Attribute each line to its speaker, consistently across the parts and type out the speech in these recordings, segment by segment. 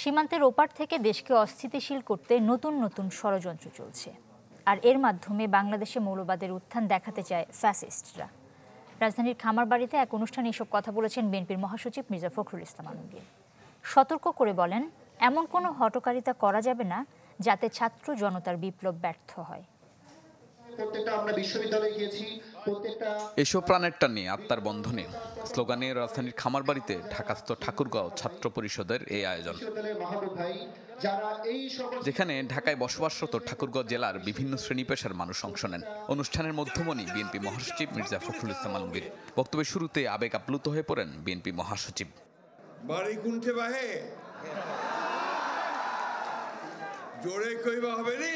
Speaker 1: সীমান্তের ওপার থেকে দেশকে অস্থিতিশীল করতে নতুন নতুন ষড়যন্ত্র চলছে, আর এর মাধ্যমে বাংলাদেশে মৌলবাদের উত্থান দেখাতে চায় ফ্যাসিস্টরা। রাজধানীর খামারবাড়িতে এক অনুষ্ঠানে এসব কথা বলেছেন বিএনপির মহাসচিব মির্জা ফখরুল ইসলাম আলমগীর। সতর্ক করে বলেন, এমন কোনো হঠকারিতা করা যাবে না যাতে ছাত্র জনতার বিপ্লব ব্যর্থ হয়।
Speaker 2: এসব প্রাণের টানে আত্মার বন্ধনে স্লোগানে রাজধানীর খামারবাড়িতে ঢাকাস্থ ঠাকুরগাঁও ছাত্র পরিষদের এই আয়োজন, যেখানে ঢাকায় বসবাসরত ঠাকুরগাঁও জেলার বিভিন্ন শ্রেণী পেশার মানুষ অংশ নেন। অনুষ্ঠানের মধ্যমণি বিএনপি মহাসচিব মির্জা ফখরুল ইসলাম আলমগীর। বক্তব্যের শুরুতে আবেগ আপ্লুত হয়ে পড়েন বিএনপি মহাসচিব।
Speaker 3: বাড়ি কুণ্ঠে বাহে জোরে কইবা হবে নি।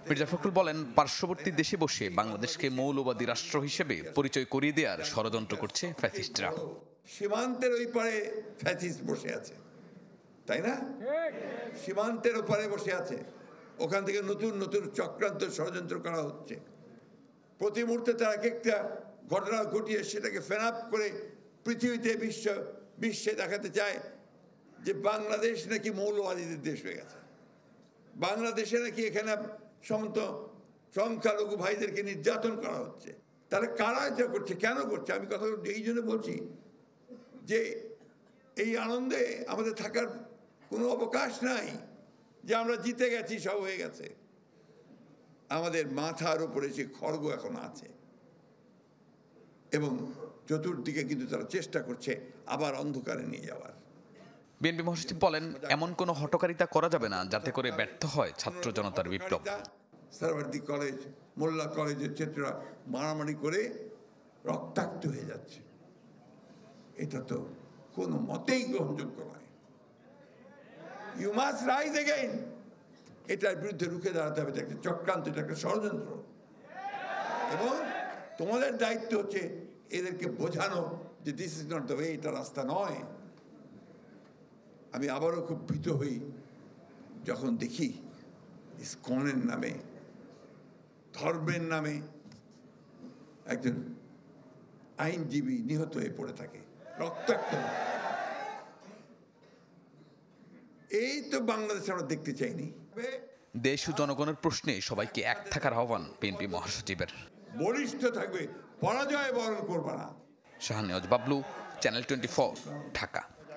Speaker 2: মির্জা ফখরুল বলেন, পার্শ্ববর্তী দেশে বসে বাংলাদেশকে মৌলবাদী রাষ্ট্র হিসেবে পরিচয় করিয়ে দেওয়ার ষড়যন্ত্র করছে ফ্যাসিস্টরা।
Speaker 3: সীমান্তের ওই পারে ফ্যাসিস্ট বসে আছে, তাই না? সীমান্তের ওপারে বসে আছে, ওখান থেকে নতুন নতুন চক্রান্ত ষড়যন্ত্র করা হচ্ছে। প্রতি মুহূর্তে তারা এক একটা ঘটনা ঘটিয়ে সেটাকে ফেনাপ করে পৃথিবীতে বিশ্বে দেখাতে চায় যে বাংলাদেশ নাকি মৌলবাদীদের দেশ হয়ে গেছে, বাংলাদেশে নাকি এখানে সমস্ত সংখ্যালঘু ভাইদেরকে নির্যাতন করা হচ্ছে। তারা কারা এটা করছে, কেন করছে? আমি কথা এই জন্য বলছি যে এই আনন্দে আমাদের থাকার কোনো অবকাশ নাই যে আমরা জিতে গেছি, সব হয়ে গেছে। আমাদের মাথার উপরে সে খড়গ এখন আছে এবং চতুর্দিকে কিন্তু তারা চেষ্টা করছে আবার অন্ধকারে নিয়ে যাওয়ার।
Speaker 2: বিএনপি মহাসচিব বলেন, এমন কোনো হঠকারিতা করা যাবে না যাতে করে ব্যর্থ হয় ছাত্র জনতার বিপ্লব।
Speaker 3: সারওয়ার্দী কলেজ, মোল্লা কলেজের ছাত্ররা মারামারি করে রক্তাক্ত হয়ে যাচ্ছে, এটা তো কোনো মতেই গ্রহণযোগ্য নয়। You must rise again. এটার বিরুদ্ধে রুখে দাঁড়াতে হবে। এটা একটা চক্রান্ত, এটা একটা ষড়যন্ত্র, এবং তোমাদের দায়িত্ব হচ্ছে এদেরকে বোঝানো যে this is not the way, এটা রাস্তা নয়। আমি আবারও খুব ভীত হই যখন দেখি ইসকনের নামে, ধর্মের নামে একজন আইনজীবী নিহত হয়ে পড়ে থাকে, রক্তাক্ত। এই তো বাংলাদেশ আমরা দেখতে চাইনি।
Speaker 2: দেশ ও জনগণের প্রশ্নে সবাইকে এক থাকার আহ্বান বিএনপি মহাসচিবের।
Speaker 3: বলিষ্ঠ থাকবে, পরাজয় বরণ করবে না।
Speaker 2: শাহনেওয়াজ বাবলু, চ্যানেল 24, ঢাকা।